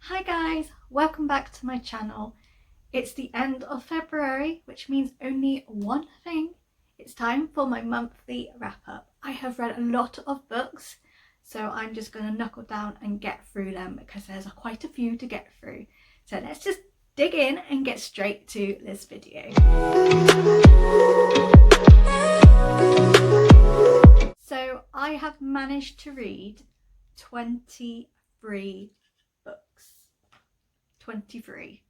Hi guys, welcome back to my channel. It's the end of February, which means only one thing. It's time for my monthly wrap up. I have read a lot of books, so I'm just going to knuckle down and get through them because there's quite a few to get through. So let's just dig in and get straight to this video. So I have managed to read 23 books. 23.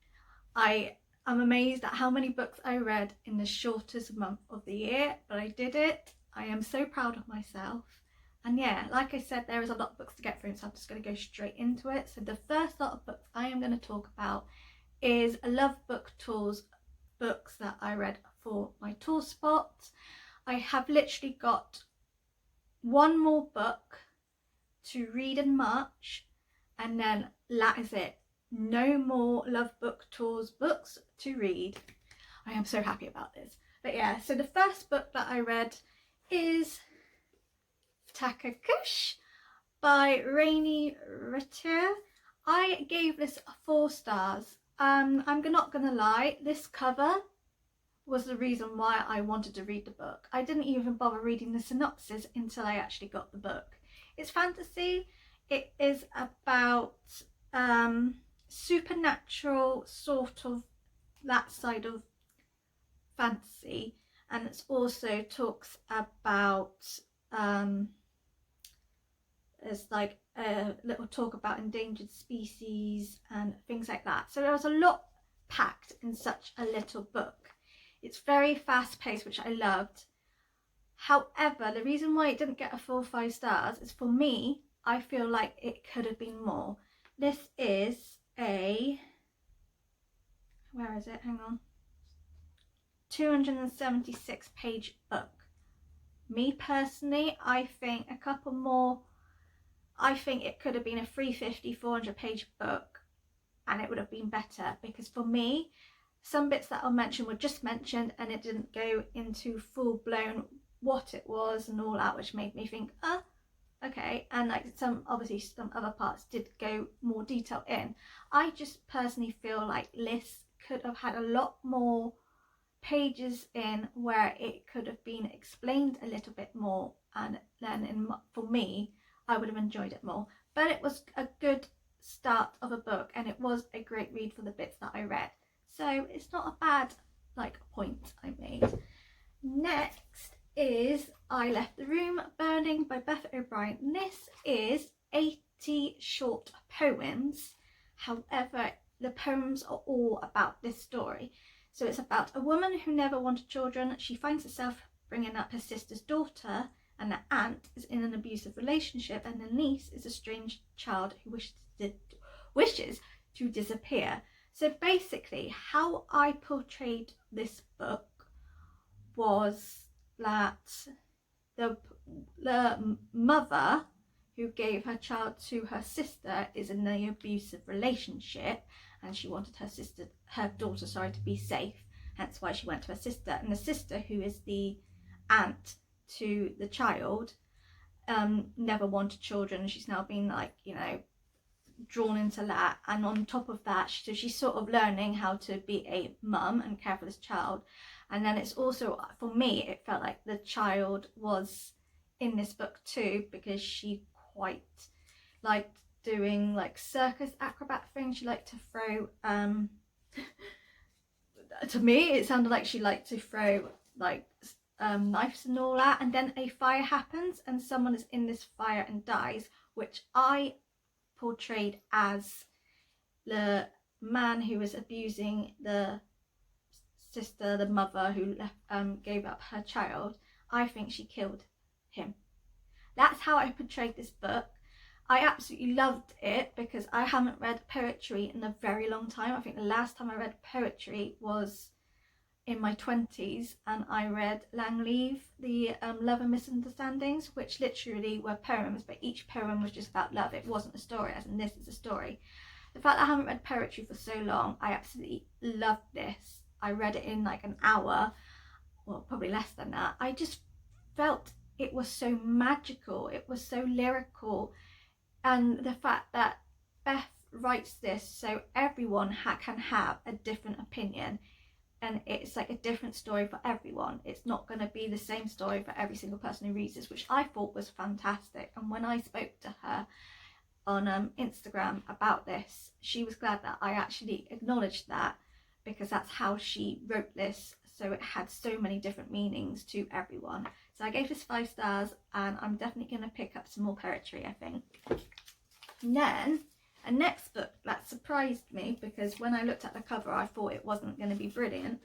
I am amazed at how many books I read in the shortest month of the year, but I did it. I am so proud of myself. And yeah, like I said, there is a lot of books to get through, so I'm just going to go straight into it. So the first lot of books I am going to talk about is Love Book Tours books that I read for my tour spot. I have literally got one more book to read in March, and then that is it. No more Love Book Tours books to read. I am so happy about this. But yeah, so the first book that I read is Takakush by Readingathon. I gave this 4 stars. I'm not gonna lie, this cover was the reason why I wanted to read the book. I didn't even bother reading the synopsis until I actually got the book. It's fantasy. It is about supernatural, sort of that side of fantasy, and it also talks about there's like a little talk about endangered species and things like that. So there was a lot packed in such a little book. It's very fast paced, which I loved. However, the reason why it didn't get a full 5 stars is, for me, I feel like it could have been more. This is a, where is it? Hang on. 276 page book. Me personally, I think a couple more, I think it could have been a 350, 400 page book and it would have been better, because for me, some bits that I'll mention were just mentioned and it didn't go into full blown what it was and all that, which made me think, okay. And like some other parts did go more detail in. I just personally feel like this could have had a lot more pages in where it could have been explained a little bit more, and then for me, I would have enjoyed it more. But it was a good start of a book and it was a great read for the bits that I read. So it's not a bad point I made. Next is I Left the Room Burning by Beth O'Brien. This is 80 short poems. However, the poems are all about this story. So it's about a woman who never wanted children. She finds herself bringing up her sister's daughter, and the aunt is in an abusive relationship, and the niece is a strange child who wishes to disappear. So basically, how I portrayed this book was that the mother who gave her child to her sister is in an abusive relationship, and she wanted her daughter to be safe, hence why she went to her sister. And the sister, who is the aunt to the child, never wanted children. She's now been drawn into that, and on top of that, so she's sort of learning how to be a mum and care for this child. And then it's also, for me, it felt like the child was in this book too, because she quite liked doing circus acrobat things. She liked to throw to me it sounded like she liked to throw knives and all that, and then a fire happens and someone is in this fire and dies, which I portrayed as the man who was abusing the sister, the mother who gave up her child. I think she killed him. That's how I portrayed this book. I absolutely loved it because I haven't read poetry in a very long time. I think the last time I read poetry was in my 20s, and I read Langleaf, the Love and Misunderstandings, which literally were poems, but each poem was just about love. It wasn't a story, as in this is a story. The fact that I haven't read poetry for so long, I absolutely loved this. I read it in an hour, well, probably less than that. I just felt it was so magical, it was so lyrical, and the fact that Beth writes this so everyone can have a different opinion, and it's like a different story for everyone. It's not going to be the same story for every single person who reads this, which I thought was fantastic. And when I spoke to her on Instagram about this, she was glad that I actually acknowledged that, because that's how she wrote this, so it had so many different meanings to everyone. So I gave this 5 stars, and I'm definitely going to pick up some more poetry, I think. And then a next book that surprised me, because when I looked at the cover I thought it wasn't going to be brilliant,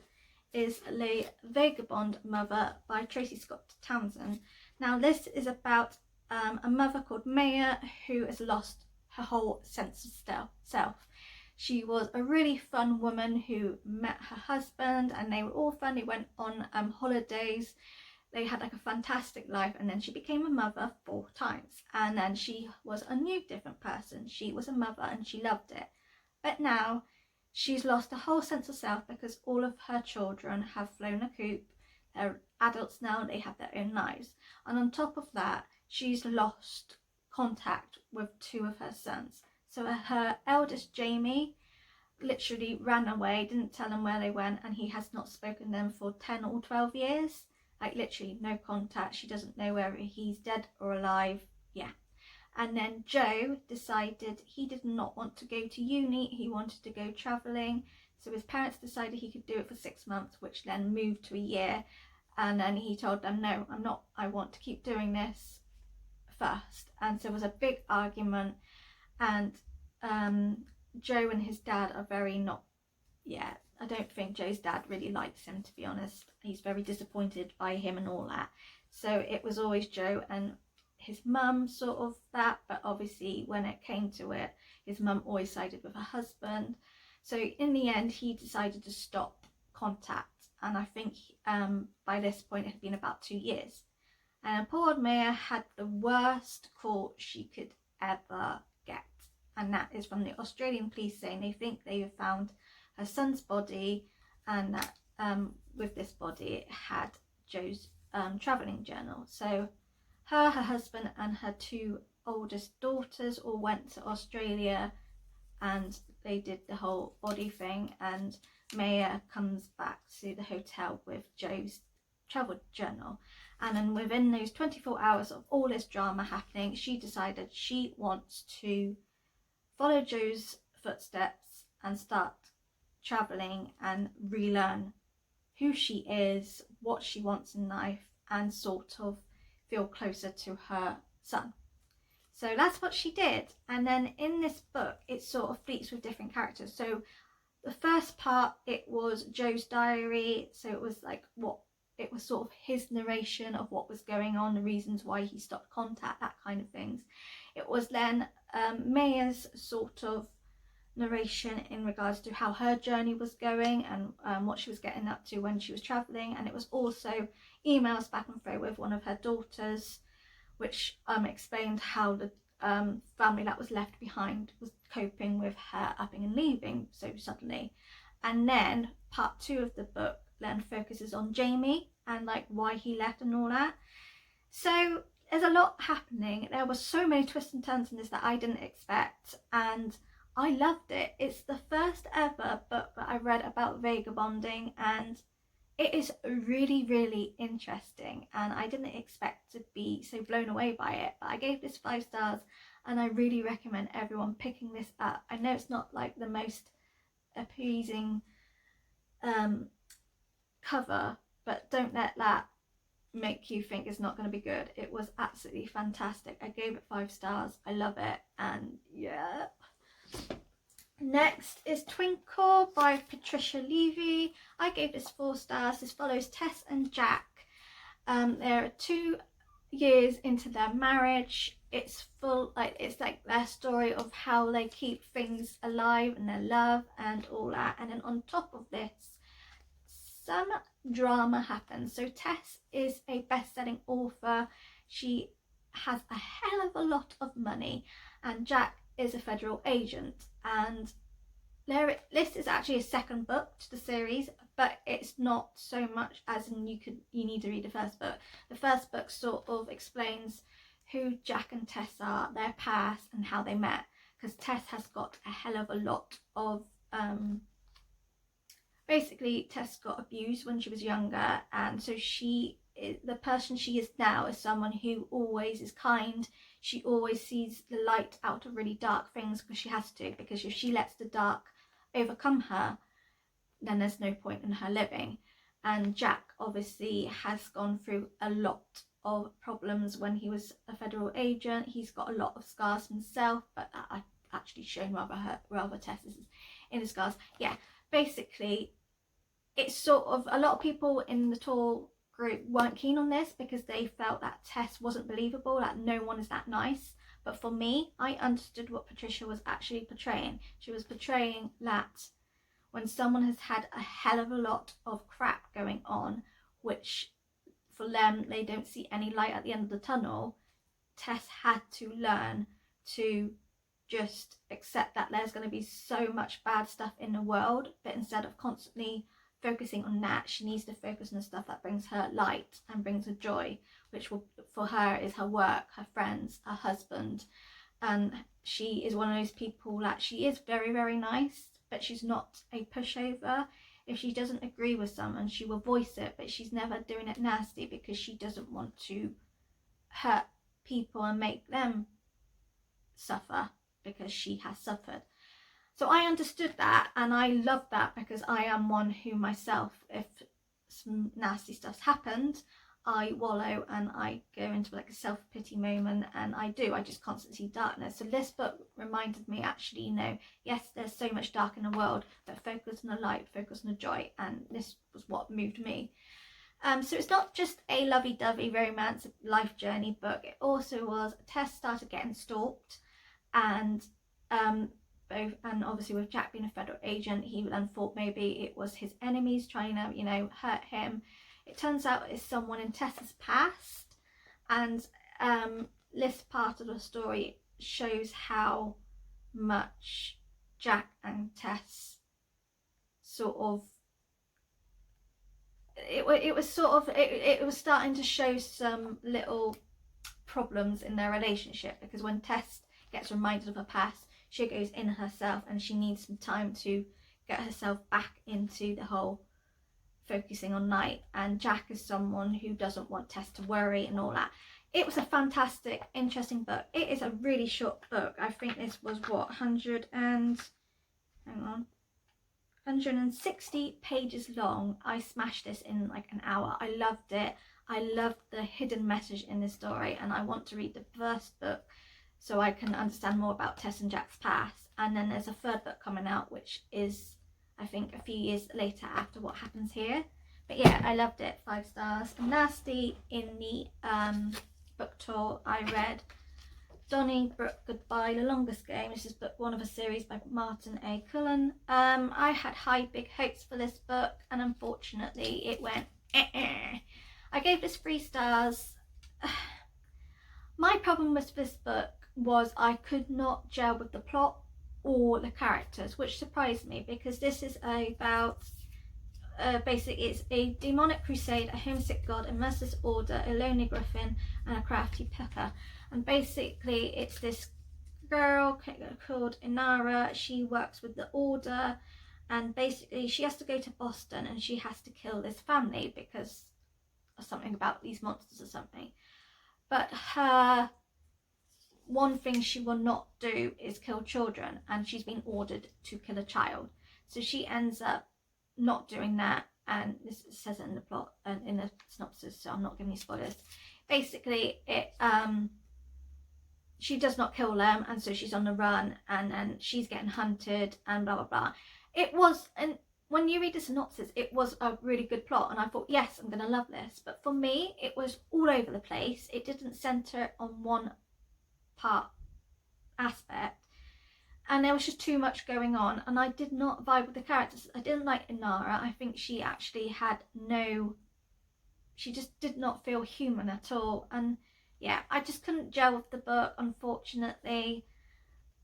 is Le Vagabond Mother by Tracy Scott Townsend. Now this is about a mother called Maya who has lost her whole sense of self. She was a really fun woman who met her husband, and they were all fun. They went on holidays. They had like a fantastic life, and then she became a mother 4 times, and then she was a new different person. She was a mother and she loved it, but now she's lost a whole sense of self because all of her children have flown a coop. They're adults now, they have their own lives, and on top of that she's lost contact with 2 of her sons. So her eldest Jamie literally ran away, didn't tell him where they went, and he has not spoken to them for 10 or 12 years. Like literally no contact. She doesn't know whether he's dead or alive. Yeah. And then Joe decided he did not want to go to uni. He wanted to go travelling. So his parents decided he could do it for 6 months, which then moved to a year. And then he told them, no, I'm not. I want to keep doing this first. And so it was a big argument. And Joe and his dad are very not, yeah, I don't think Joe's dad really likes him, to be honest. He's very disappointed by him and all that. So it was always Joe and his mum sort of that, but obviously when it came to it, his mum always sided with her husband. So in the end, he decided to stop contact. And I think by this point it had been about 2 years. And poor old Maya had the worst call she could ever get. And that is from the Australian police saying they think they have found her son's body, and that with this body it had Joe's travelling journal. So her husband and her 2 oldest daughters all went to Australia, and they did the whole body thing, and Maya comes back to the hotel with Joe's travel journal. And then within those 24 hours of all this drama happening, she decided she wants to follow Joe's footsteps and start travelling and relearn who she is, what she wants in life, and sort of feel closer to her son. So that's what she did. And then in this book it sort of fleets with different characters. So the first part, it was Joe's diary, so it was like it was sort of his narration of what was going on, the reasons why he stopped contact, that kind of things. It was then Maya's sort of narration in regards to how her journey was going and what she was getting up to when she was travelling. And it was also emails back and forth with one of her daughters, which explained how the family that was left behind was coping with her upping and leaving so suddenly. And then part 2 of the book then focuses on Jamie and like why he left and all that. So there's a lot happening. There were so many twists and turns in this that I didn't expect, and I loved it. It's the first ever book that I read about vagabonding, and it is really, really interesting, and I didn't expect to be so blown away by it. But I gave this 5 stars, and I really recommend everyone picking this up. I know it's not like the most appeasing cover, but don't let that make you think it's not going to be good. It was absolutely fantastic. I gave it 5 stars. I love it, and yeah. Next is Twinkle by Patricia Levy. I gave this 4 stars. This follows Tess and Jack. They're 2 years into their marriage. It's like their story of how they keep things alive and their love and all that. And then on top of this, some drama happens. So Tess is a best-selling author. She has a hell of a lot of money, and Jack is a federal agent. And this is actually a second book to the series, but it's not so much as in you need to read the first book. The first book sort of explains who Jack and Tess are, their past and how they met. because Tess has got a hell of a lot of basically Tess got abused when she was younger, and so the person she is now is someone who always is kind. She always sees the light out of really dark things because she has to, because if she lets the dark overcome her, then there's no point in her living. And Jack obviously has gone through a lot of problems when he was a federal agent. He's got a lot of scars himself, but I've actually shown rather Tess's in the scars. Yeah, basically it's sort of, a lot of people in the Tall group weren't keen on this because they felt that Tess wasn't believable, that no one is that nice. But for me, I understood what Patricia was actually portraying. She was portraying that when someone has had a hell of a lot of crap going on, which for them, they don't see any light at the end of the tunnel, Tess had to learn to just accept that there's going to be so much bad stuff in the world, but instead of constantly focusing on that, she needs to focus on the stuff that brings her light and brings her joy, which will, for her, is her work, her friends, her husband. And she is one of those people that she is very, very nice, but she's not a pushover. If she doesn't agree with someone, she will voice it, but she's never doing it nasty because she doesn't want to hurt people and make them suffer because she has suffered. So I understood that, and I love that, because I am one who myself, if some nasty stuff's happened, I wallow and I go into like a self-pity moment, and I just constantly see darkness. So this book reminded me, actually, you know, yes, there's so much dark in the world, but focus on the light, focus on the joy, and this was what moved me. So it's not just a lovey-dovey romance life journey book. It also was, Tess started getting stalked, and obviously with Jack being a federal agent, he then thought maybe it was his enemies trying to, you know, hurt him. It turns out it's someone in Tess's past, and this part of the story shows how much Jack and Tess sort of, it was starting to show some little problems in their relationship, because when Tess gets reminded of her past, she goes in herself and she needs some time to get herself back into the whole focusing on night. And Jack is someone who doesn't want Tess to worry and all that. It was a fantastic, interesting book. It is a really short book. I think this was what, 160 pages long. I smashed this in like an hour. I loved it. I loved the hidden message in this story, and I want to read the first book so I can understand more about Tess and Jack's past. And then there's a third book coming out, which is, I think, a few years later after what happens here. But yeah, I loved it. 5 stars. Nasty in the book tour. I read Donnie Brooke, Goodbye, The Longest Game. This is book 1 of a series by Martin A. Cullen. I had high, big hopes for this book, and unfortunately it went I gave this 3 stars. My problem with this book was I could not gel with the plot or the characters, which surprised me, because this is about basically it's a demonic crusade, a homesick god, a merciless order, a lonely griffin, and a crafty pepper. And basically it's this girl called Inara. She works with the order, and basically she has to go to Boston and she has to kill this family because of something about these monsters or something. But her one thing she will not do is kill children, and she's been ordered to kill a child. So she ends up not doing that, and this says it in the plot and in the synopsis, so I'm not giving you spoilers. Basically, she does not kill them, and so she's on the run, and then she's getting hunted and blah blah blah. It was, and when you read the synopsis, it was a really good plot, and I thought, yes, I'm gonna love this. But for me, it was all over the place. It didn't center on one part aspect, and there was just too much going on, and I did not vibe with the characters. I didn't like Inara. I think she actually had she just did not feel human at all, and yeah, I just couldn't gel with the book, unfortunately,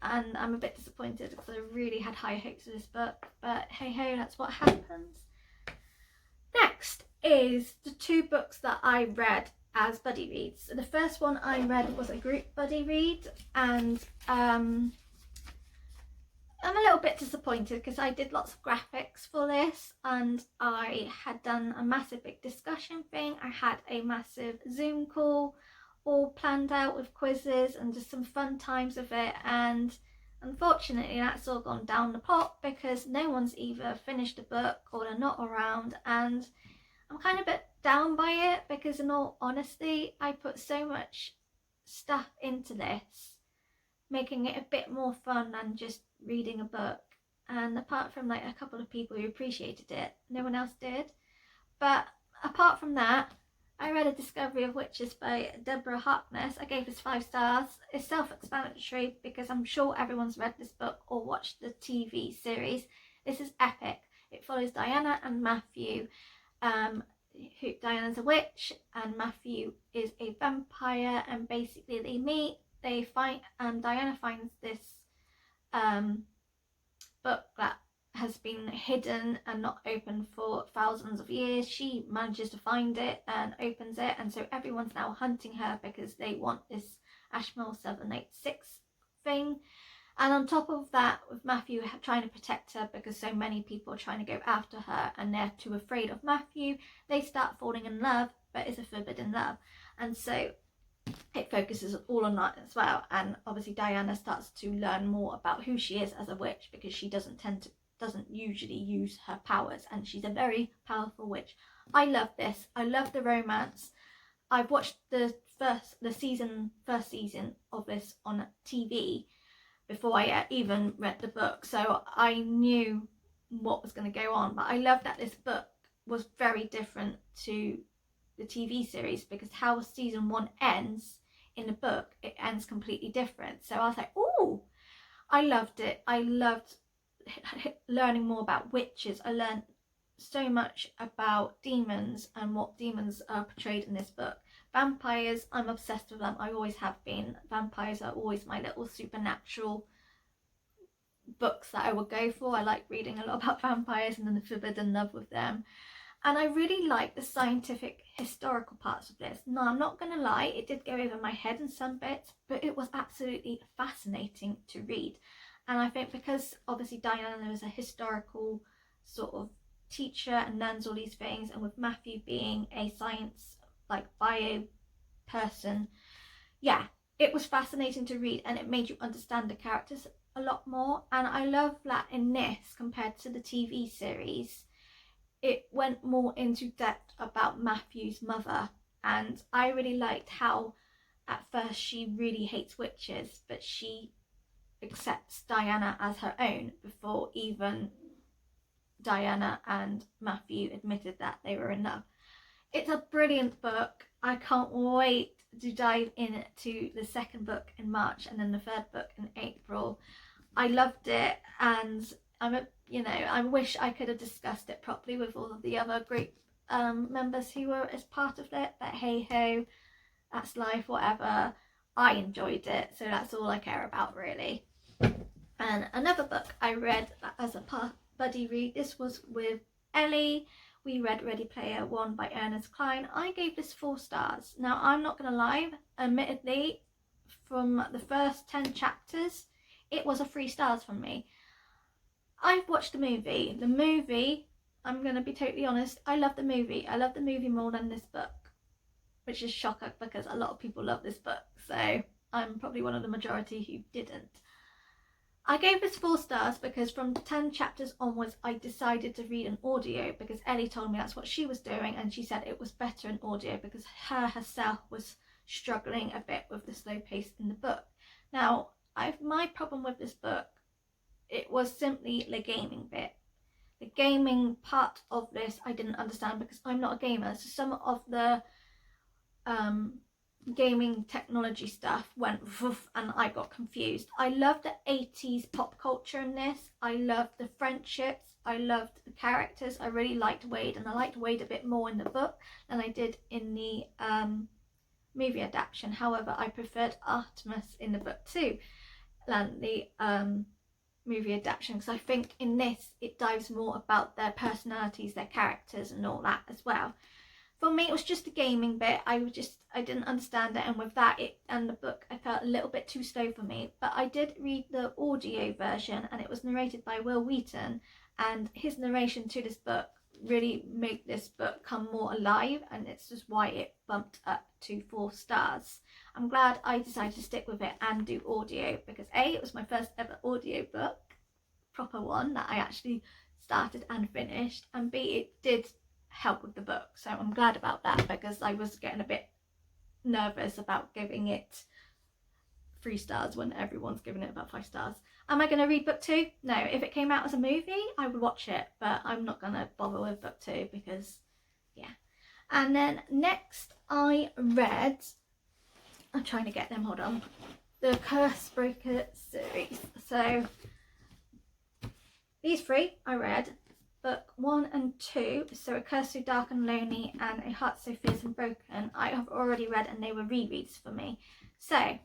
and I'm a bit disappointed because I really had high hopes for this book, but hey ho, that's what happens. Next is the 2 books that I read as buddy reads. So the first one I read was a group buddy read, and I'm a little bit disappointed because I did lots of graphics for this and I had done a massive big discussion thing. I had a massive Zoom call all planned out with quizzes and just some fun times of it, and unfortunately that's all gone down the pot because no one's either finished the book or they're not around, and I'm kind of a bit down by it because in all honesty I put so much stuff into this, making it a bit more fun than just reading a book, and apart from like a couple of people who appreciated it, no one else did. But apart from that, I read A Discovery of Witches by Deborah Harkness. I gave this 5 stars. It's self-explanatory because I'm sure everyone's read this book or watched the TV series. This is epic. It follows Diana and Matthew. Diana's a witch and Matthew is a vampire, and basically they meet, they fight, and Diana finds this book that has been hidden and not opened for thousands of years. She manages to find it and opens it, and so everyone's now hunting her because they want this Ashmole 786 thing. And on top of that, with Matthew trying to protect her because so many people are trying to go after her and they're too afraid of Matthew, they start falling in love, but it's a forbidden love. And so it focuses all on that as well. And obviously Diana starts to learn more about who she is as a witch because she doesn't usually use her powers, and she's a very powerful witch. I love this. I love the romance. I've watched the first season of this on TV before I even read the book, so I knew what was going to go on. But I love that this book was very different to the TV series because how season 1 ends in the book, it ends completely different. So I was like, oh, I loved it. I loved learning more about witches. I learned so much about demons and what demons are portrayed in this book. Vampires, I'm obsessed with them. I always have been. Vampires are always my little supernatural books that I would go for. I like reading a lot about vampires and then the forbidden love with them. And I really like the scientific historical parts of this. No, I'm not going to lie, it did go over my head in some bits, but it was absolutely fascinating to read. And I think because obviously Diana is a historical sort of teacher and learns all these things, and with Matthew being a science, like bio person, yeah, it was fascinating to read and it made you understand the characters a lot more. And I love that in this, compared to the TV series, it went more into depth about Matthew's mother. And I really liked how at first she really hates witches, but she accepts Diana as her own before even Diana and Matthew admitted that they were in love. It's a brilliant book. I can't wait to dive into the second book in March and then the third book in April. I loved it, and I wish I could have discussed it properly with all of the other group members who were as part of it, but hey ho, that's life, whatever. I enjoyed it, so that's all I care about really. And another book I read as a buddy read, this was with Ellie. We read Ready Player One by Ernest Cline. I gave this 4 stars. Now I'm not going to lie, admittedly, from the first 10 chapters, it was a 3 stars from me. I've watched the movie. The movie, I'm going to be totally honest, I love the movie. I love the movie more than this book, which is shocking because a lot of people love this book, so I'm probably one of the majority who didn't. I gave this 4 stars because from 10 chapters onwards I decided to read an audio because Ellie told me that's what she was doing, and she said it was better in audio because her herself was struggling a bit with the slow pace in the book. Now, my problem with this book, it was simply the gaming bit. The gaming part of this I didn't understand because I'm not a gamer, so some of the gaming technology stuff went woof and I got confused. I loved the 80s pop culture in this. I loved the friendships. I loved the characters. I really liked Wade, and I liked Wade a bit more in the book than I did in the movie adaptation. However, I preferred Artemis in the book too than the movie adaptation, because I think in this it dives more about their personalities, their characters and all that as well. For me, it was just the gaming bit. I didn't understand it, and with that, and the book, I felt a little bit too slow for me. But I did read the audio version, and it was narrated by Will Wheaton, and his narration to this book really made this book come more alive, and it's just why it bumped up to 4 stars. I'm glad I decided to stick with it and do audio, because A, it was my first ever audio book, proper one, that I actually started and finished, and B, it did help with the book, so I'm glad about that, because I was getting a bit nervous about giving it 3 stars when everyone's giving it about 5 stars. Am I going to read book 2? No. If it came out as a movie, I would watch it, but I'm not going to bother with book 2 because, yeah. And then next I read, I'm trying to get them, hold on, the Cursebreaker series. So these 3 I read. Book 1 and 2, so A Curse So Dark and Lonely and A Heart So Fierce and Broken, I have already read, and they were rereads for me. So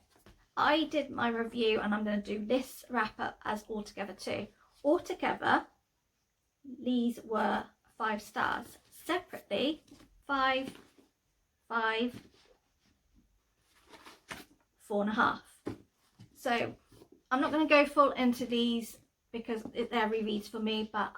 I did my review, and I'm going to do this wrap up as altogether too. Altogether, these were 5 stars. Separately, 5, 5, 4.5. So I'm not going to go full into these because they're rereads for me, but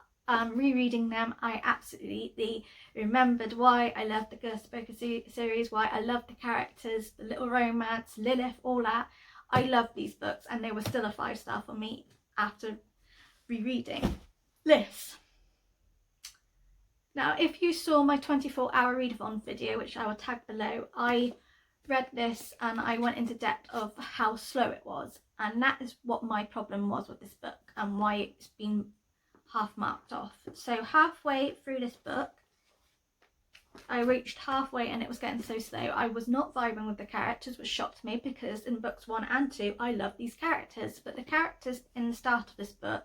rereading them, I absolutely remembered why I loved the Cursebreaker series, why I loved the characters, the little romance, Lilith, all that. I loved these books, and they were still a 5-star for me after rereading this. Now, if you saw my 24-hour readathon video, which I will tag below, I read this and I went into depth of how slow it was, and that is what my problem was with this book and why it's been half marked off. So halfway through this book, I reached halfway and it was getting so slow. I was not vibing with the characters, which shocked me, because in books 1 and 2 I love these characters, but the characters in the start of this book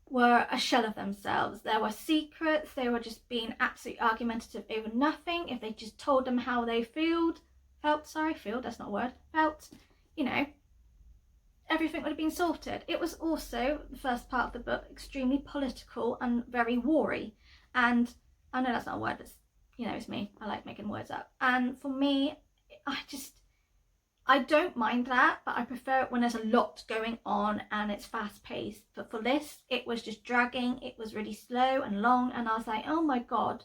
were a shell of themselves. There were secrets, they were just being absolutely argumentative over nothing. If they just told them how they felt, that's not a word, felt, you know, everything would have been sorted. It was also, the first part of the book, extremely political and very war-y. And I know that's not a word, but you know, it's me. I like making words up. And for me, I don't mind that, but I prefer it when there's a lot going on and it's fast paced. But for this, it was just dragging. It was really slow and long. And I was like, oh my God,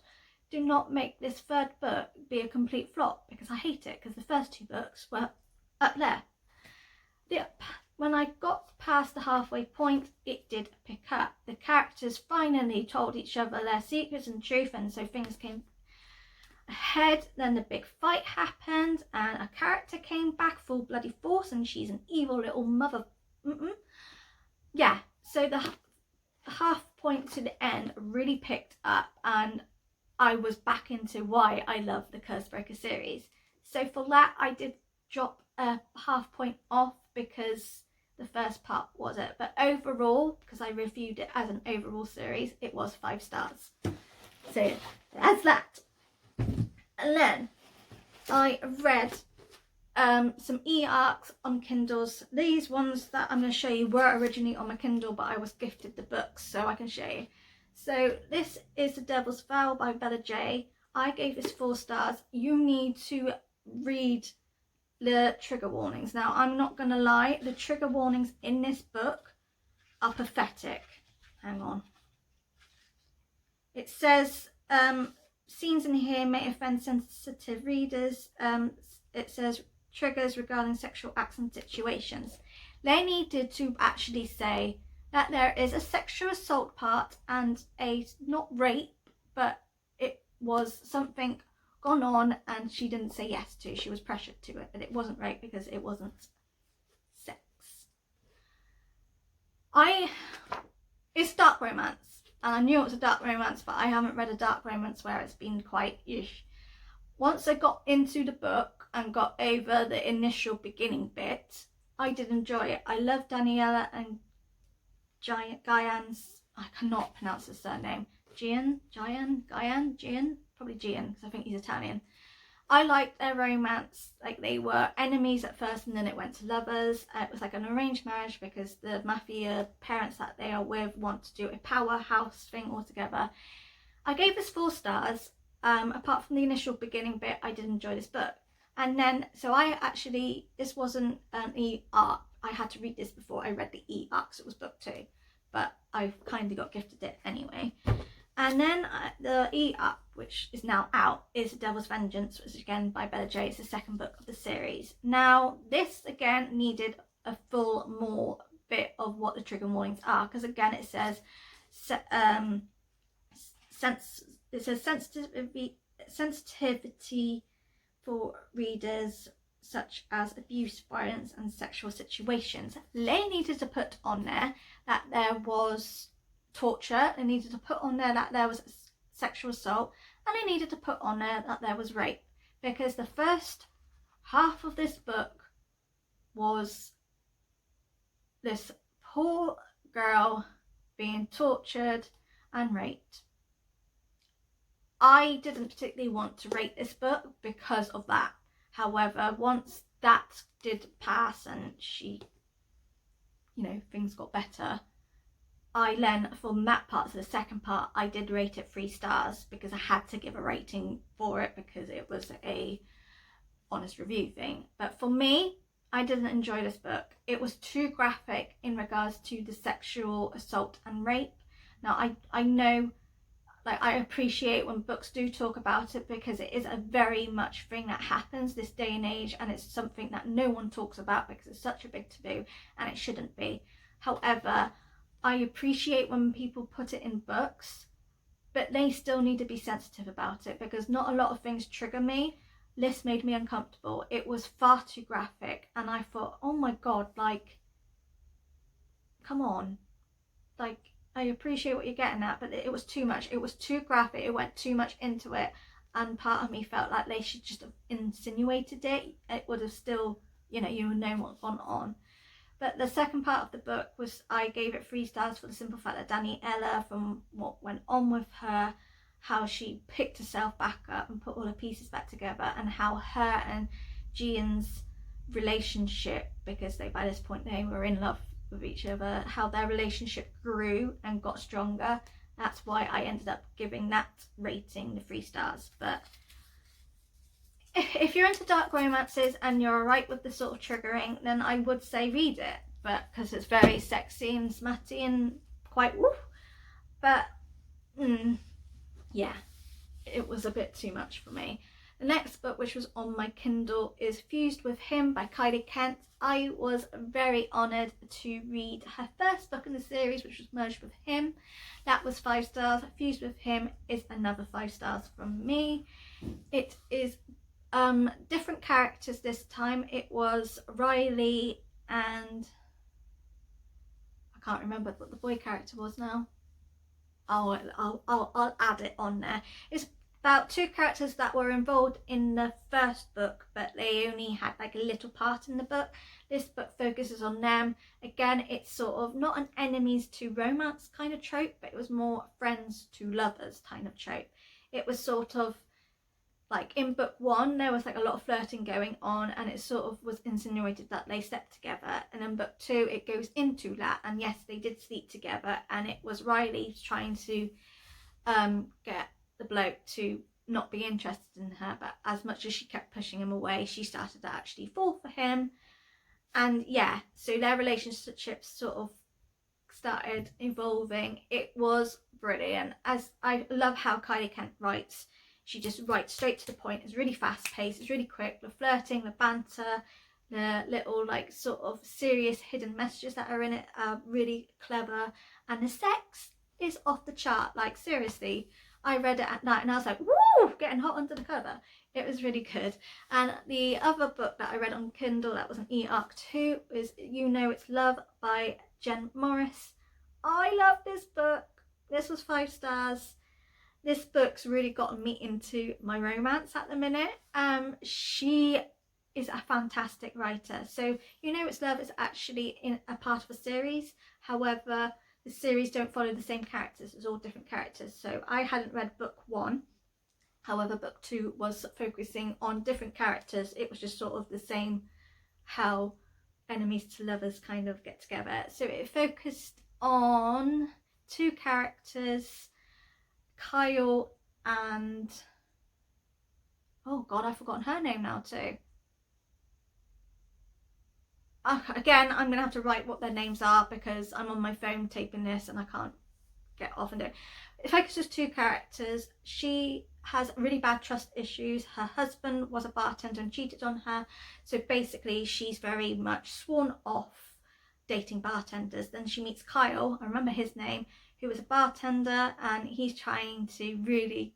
do not make this 3rd book be a complete flop, because I hate it, because the first 2 books were up there. When I got past the halfway point, it did pick up. The characters finally told each other their secrets and truth, and so things came ahead. Then the big fight happened, and a character came back full bloody force, and she's an evil little mother. Yeah, so the half point to the end really picked up, and I was back into why I love the Cursebreaker series. So for that, I did drop a half point off, because the first part was it, but overall, because I reviewed it as an overall series, it was 5 stars. So that's that. And then I read some e-arcs on Kindles. These ones that I'm going to show you were originally on my Kindle, but I was gifted the books, so I can show you. So this is The Devils Vow by Vege. I gave this 4 stars. You need to read the trigger warnings. Now, I'm not gonna lie, the trigger warnings in this book are pathetic. Hang on. It says scenes in here may offend sensitive readers. It says triggers regarding sexual acts and situations. They needed to actually say that there is a sexual assault part and a, not rape, but it was something gone on and she didn't say yes to. She was pressured to it, but it wasn't rape because it wasn't sex. It's dark romance, and I knew it was a dark romance, but I haven't read a dark romance where it's been quite ish. Once I got into the book and got over the initial beginning bit, I did enjoy it. I love Daniela and Guyan's, I cannot pronounce his surname, Gian, probably Gian, because I think he's Italian. I liked their romance. Like, they were enemies at first and then it went to lovers. It was like an arranged marriage because the mafia parents that they are with want to do a powerhouse thing altogether. I gave this 4 stars. apart from the initial beginning bit, I did enjoy this book. And then, so this wasn't an e-arc. I had to read this before I read the e-arc, so it was book 2. But I kindly got gifted it anyway. And then the e-arc, which is now out, is Devil's Vengeance, which is again by Vege. It's the second book of the series. Now, this again needed a full more bit of what the trigger warnings are, because again it says sensitivity for readers such as abuse, violence and sexual situations. They needed to put on there that there was torture, they needed to put on there that there was sexual assault, and they needed to put on there that there was rape, because the first half of this book was this poor girl being tortured and raped. I didn't particularly want to rate this book because of that. However, once that did pass and she, things got better, I then, from that part to the second part, I did rate it 3 stars because I had to give a rating for it because it was a honest review thing. But for me, I didn't enjoy this book. It was too graphic in regards to the sexual assault and rape. Now, I know, I appreciate when books do talk about it because it is a very much thing that happens this day and age, and it's something that no one talks about because it's such a big taboo and it shouldn't be. However, I appreciate when people put it in books, but they still need to be sensitive about it because not a lot of things trigger me. This made me uncomfortable. It was far too graphic and I thought, oh my god, come on. I appreciate what you're getting at, but it was too much. It was too graphic. It went too much into it, and part of me felt like they should just have insinuated it. It would have still, you would know what's gone on. But the second part of the book was, I gave it 3 stars for the simple fact that Daniela, from what went on with her, how she picked herself back up and put all her pieces back together, and how her and Gian's relationship, because by this point they were in love with each other, how their relationship grew and got stronger. That's why I ended up giving that rating the 3 stars. But if you're into dark romances and you're alright with the sort of triggering, then I would say read it, but because it's very sexy and smutty and quite woof. But yeah, it was a bit too much for me. The next book, which was on my Kindle, is Fused with Him by Kylie Kent. I was very honoured to read her first book in the series, which was Merged with Him. That was 5 stars. Fused with Him is another 5 stars from me. It is different characters this time. It was Riley and I can't remember what the boy character was now. I'll add it on there. It's about 2 characters that were involved in the first book, but they only had a little part in the book. This book focuses on them. Again, it's sort of not an enemies to romance kind of trope, but it was more friends to lovers kind of trope. It was sort of in book 1 there was a lot of flirting going on, and it sort of was insinuated that they slept together, and in book 2 it goes into that, and yes, they did sleep together, and it was Riley trying to get the bloke to not be interested in her, but as much as she kept pushing him away, she started to actually fall for him. And yeah, so their relationship sort of started evolving. It was brilliant. As I love how Kylie Kent writes. She just writes straight to the point. It's really fast paced, it's really quick. The flirting, the banter, the little sort of serious hidden messages that are in it are really clever, and the sex is off the chart. Seriously, I read it at night and I was like, woo, getting hot under the cover. It was really good. And the other book that I read on Kindle that was an e-arc too is It's Love by Jen Morris. I love this book. This was 5 stars. This book's really gotten me into my romance at the minute. She is a fantastic writer. So It's Love is actually in a part of a series. However, the series don't follow the same characters. It's all different characters. So I hadn't read book 1. However, book 2 was focusing on different characters. It was just sort of the same, how enemies to lovers kind of get together. So it focused on 2 characters, Kyle and oh god, I've forgotten her name now too. Again, I'm gonna have to write what their names are because I'm on my phone taping this and I can't get off and do it. It focuses 2 characters. She has really bad trust issues. Her husband was a bartender and cheated on her, so basically she's very much sworn off dating bartenders. Then she meets Kyle, I remember his name, who was a bartender, and he's trying to really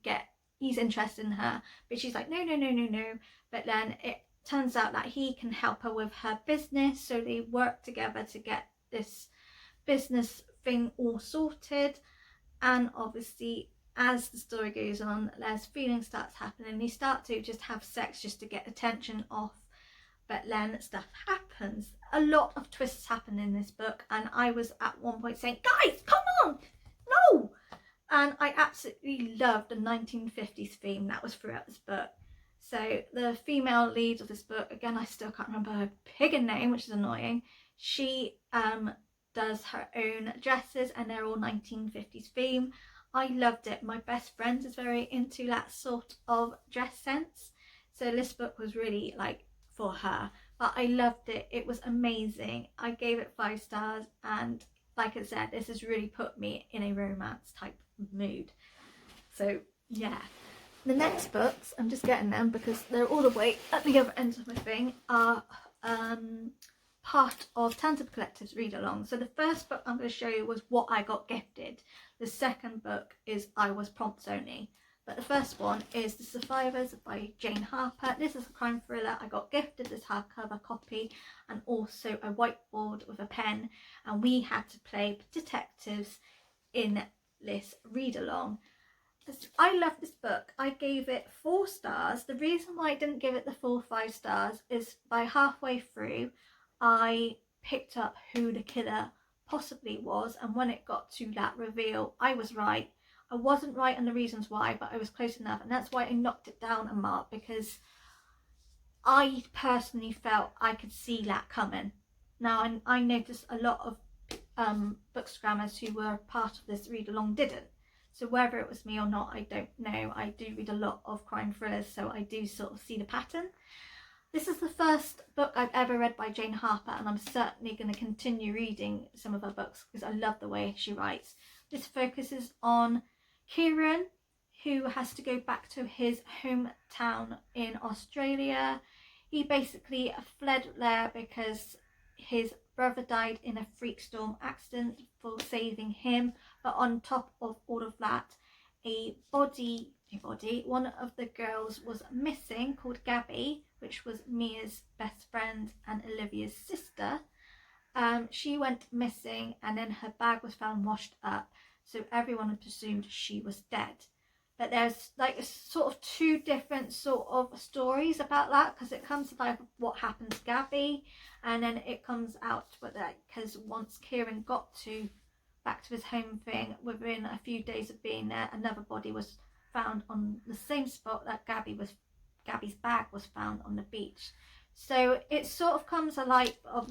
he's interested in her, but she's like, no, no, no, no, no. But then it turns out that he can help her with her business, so they work together to get this business thing all sorted. And obviously as the story goes on, there's feeling starts happening. They start to just have sex just to get attention off, but then stuff happens. A lot of twists happen in this book, and I was at one point saying, guys, come on, no. And I absolutely loved the 1950s theme that was throughout this book. So the female lead of this book, again, I still can't remember her pagan name, which is annoying. She does her own dresses, and they're all 1950s theme. I loved it. My best friend is very into that sort of dress sense, so this book was really like for her. But I loved it. It was amazing. I gave it 5 stars, and like I said, this has really put me in a romance type mood. So yeah. The next books, I'm just getting them because they're all the way at the other end of my thing, are part of Tantab Collective's read along. So the first book I'm going to show you was What I Got Gifted. The second book is I Was Prompts Only. But the first one is The Survivors by Jane Harper. This is a crime thriller. I got gifted this hardcover copy and also a whiteboard with a pen, and we had to play detectives in this read along. I love this book. I gave it 4 stars. The reason why I didn't give it the full 5 stars is by halfway through I picked up who the killer possibly was, and when it got to that reveal, I was right. I wasn't right on the reasons why, but I was close enough, and that's why I knocked it down a mark, because I personally felt I could see that coming. Now, I noticed a lot of bookstagrammers who were part of this read along didn't. So whether it was me or not, I don't know. I do read a lot of crime thrillers, so I do sort of see the pattern. This is the first book I've ever read by Jane Harper, and I'm certainly going to continue reading some of her books because I love the way she writes. This focuses on Kieran, who has to go back to his hometown in Australia. He basically fled there because his brother died in a freak storm accident for saving him. But on top of all of that, one of the girls was missing, called Gabby, which was Mia's best friend and Olivia's sister. She went missing, and then her bag was found washed up, so everyone had presumed she was dead. But there's like sort of 2 different sort of stories about that, because it comes to like what happened to Gabby, and then it comes out with that because once Kieran got back to his home thing, within a few days of being there, another body was found on the same spot that Gabby's bag was found on the beach. So it sort of comes to light of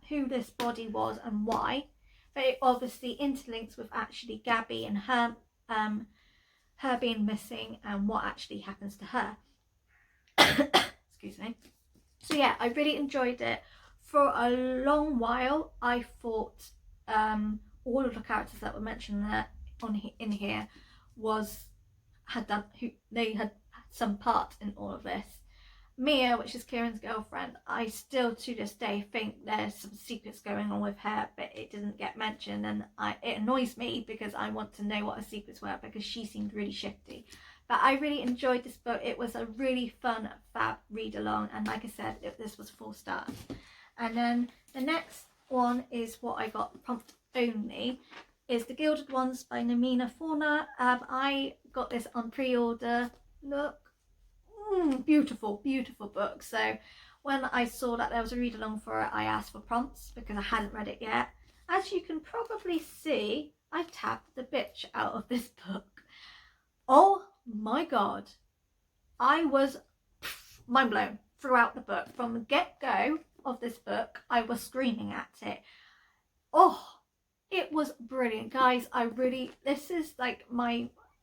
who this body was and why, but it obviously interlinks with actually Gabby and her being missing and what actually happens to her. Excuse me. So yeah, I really enjoyed it. For a long while, I thought all of the characters that were mentioned there in here had some part in all of this. Mia, which is Kieran's girlfriend, I still to this day think there's some secrets going on with her, but it didn't get mentioned, and it annoys me because I want to know what her secrets were, because she seemed really shifty. But I really enjoyed this book. It was a really fun, fab read along, and like I said, this was 4 stars. And then the next one is What I Got Prompt Only, is The Gilded Ones by Namina Fauna. I got this on pre-order. Look, beautiful, beautiful book. So when I saw that there was a read along for it, I asked for prompts because I hadn't read it yet. As you can probably see, I tapped the bitch out of this book. Oh my god, I was mind blown throughout the book. From the get-go of this book, I was screaming at it. Oh, it was brilliant, guys.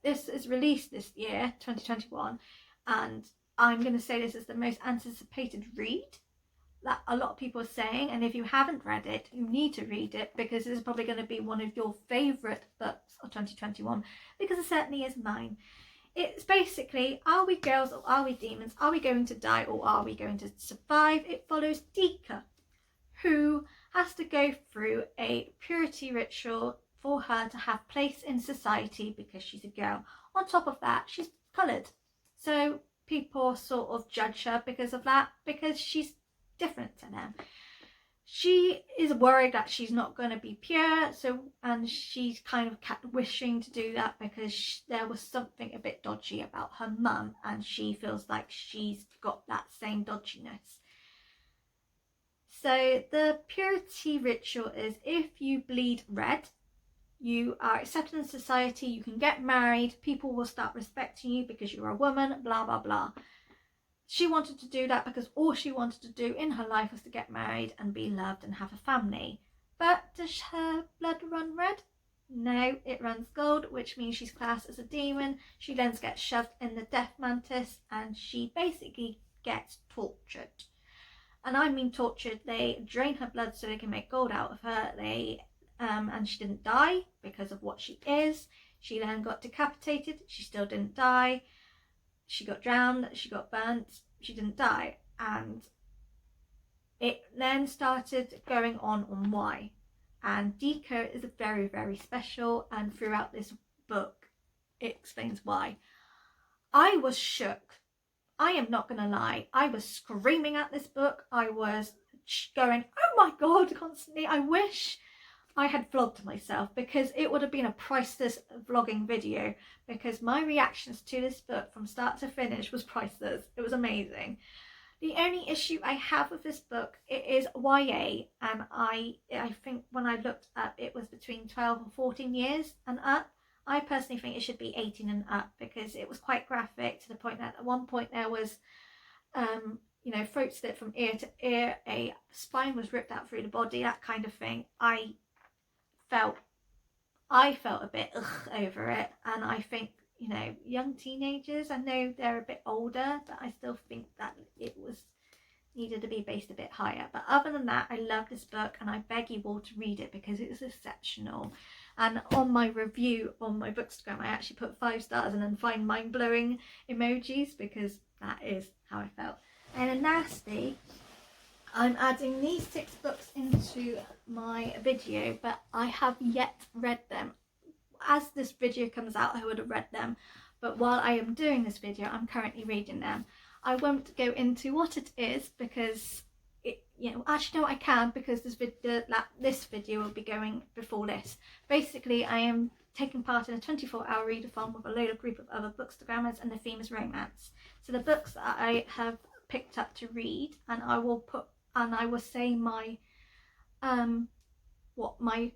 This is released this year, 2021, and I'm going to say this is the most anticipated read that a lot of people are saying, and if you haven't read it, you need to read it, because this is probably going to be one of your favourite books of 2021, because it certainly is mine. It's basically, are we girls or are we demons? Are we going to die or are we going to survive? It follows Dika, who has to go through a purity ritual for her to have place in society because she's a girl. On top of that, she's coloured, so people sort of judge her because of that, because she's different to them. She is worried that she's not going to be pure, and she's kind of kept wishing to do that because there was something a bit dodgy about her mum, and she feels like she's got that same dodginess. So the purity ritual is, if you bleed red, you are accepted in society, you can get married, people will start respecting you because you're a woman, blah blah blah. She wanted to do that because all she wanted to do in her life was to get married and be loved and have a family. But does her blood run red? No, it runs gold, which means she's classed as a demon. She then gets shoved in the death mantis and she basically gets tortured. And I mean tortured. They drain her blood so they can make gold out of her. And she didn't die because of what she is. She then got decapitated. She still didn't die. She got drowned, she got burnt, she didn't die. And it then started going on why. And Dika is very, very special, and throughout this book it explains why. I was shook. I am not going to lie. I was screaming at this book. I was going, oh my god, constantly. I wish I had vlogged myself, because it would have been a priceless vlogging video, because my reactions to this book from start to finish was priceless. It was amazing. The only issue I have with this book, it is YA, and I think when I looked up it was between 12 and 14 years and up. I personally think it should be 18 and up, because it was quite graphic, to the point that at one point there was throat slit from ear to ear, a spine was ripped out through the body, that kind of thing. I felt a bit over it, and I think, young teenagers, I know they're a bit older, but I still think that it needed to be based a bit higher. But other than that, I love this book, and I beg you all to read it because it is exceptional. And on my review on my Bookstagram, I actually put 5 stars and then find mind-blowing emojis, because that is how I felt. And then lastly, I'm adding these 6 books into my video, but I have yet read them. As this video comes out, I would have read them, but while I am doing this video, I'm currently reading them. I won't go into what it is, because actually no, I can, because this video will be going before this. Basically, I am taking part in a 24-hour readathon with a load of group of other Bookstagrammers, and the theme is romance. So the books that I have picked up to read, and I will say my what my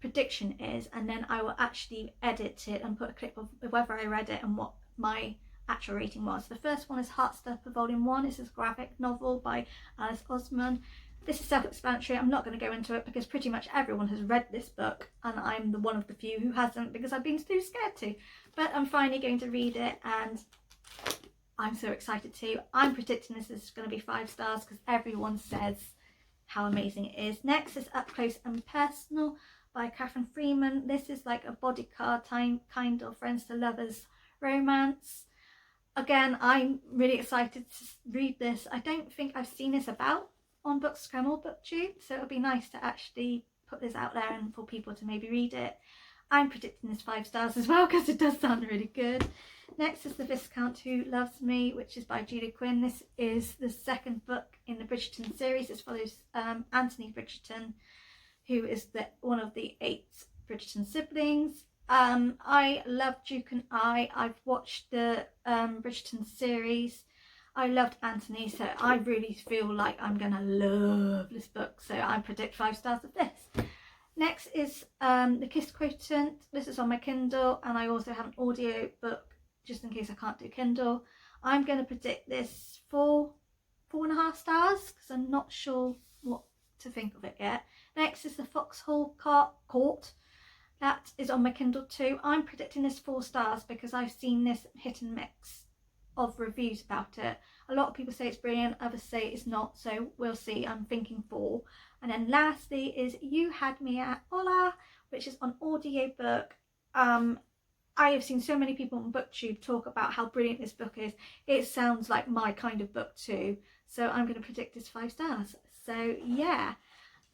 prediction is, and then I will actually edit it and put a clip of whether I read it and what my actual rating was. The first one is Heartstopper Volume 1. This is a graphic novel by Alice Osman. This is self-explanatory. I'm not going to go into it because pretty much everyone has read this book, and I'm the one of the few who hasn't, because I've been too scared to. But I'm finally going to read it, and I'm so excited too. I'm predicting this is going to be 5 stars because everyone says how amazing it is. Next is Up Close and Personal by Catherine Freeman. This is like a bodyguard kind of friends to lovers romance. Again, I'm really excited to read this. I don't think I've seen this about on Bookstagram or BookTube, so it'll be nice to actually put this out there and for people to maybe read it. I'm predicting this 5 stars as well because it does sound really good. Next is The Viscount Who Loves Me, which is by Julia Quinn. This is the second book in the Bridgerton series. This follows Anthony Bridgerton, who is one of the 8 Bridgerton siblings. I love Duke and I've watched the Bridgerton series. I loved Anthony, so I really feel like I'm gonna love this book, so I predict 5 stars of this. Next is The Kiss Quotient. This is on my Kindle, and I also have an audio book just in case I can't do Kindle. I'm going to predict this 4.5 stars because I'm not sure what to think of it yet. Next is The Foxhole Court. That is on my Kindle too. I'm predicting this 4 stars because I've seen this hit and mix. of reviews about it. A lot of people say it's brilliant, others say it's not, so we'll see. I'm thinking 4. And then lastly is You Had Me at Hola, which is on audiobook. I have seen so many people on BookTube talk about how brilliant this book is. It sounds like my kind of book too, so I'm going to predict it's 5 stars. So yeah,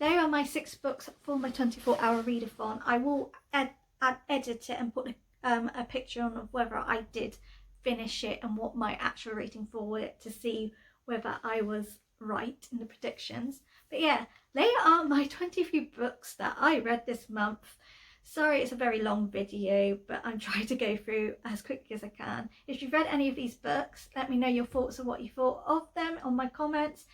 there are my 6 books for my 24-hour readathon. I will edit it and put a picture on of whether I did finish it and what my actual rating for it, to see whether I was right in the predictions. But yeah, they are my 23 books that I read this month. Sorry it's a very long video, but I'm trying to go through as quickly as I can. If you've read any of these books, let me know your thoughts and what you thought of them on my comments.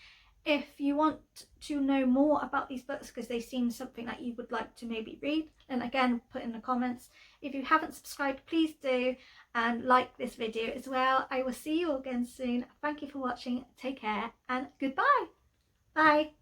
If you want to know more about these books because they seem something that you would like to maybe read, then again, put in the comments. If you haven't subscribed, please do, and like this video as well. I will see you all again soon. Thank you for watching, take care, and goodbye. Bye.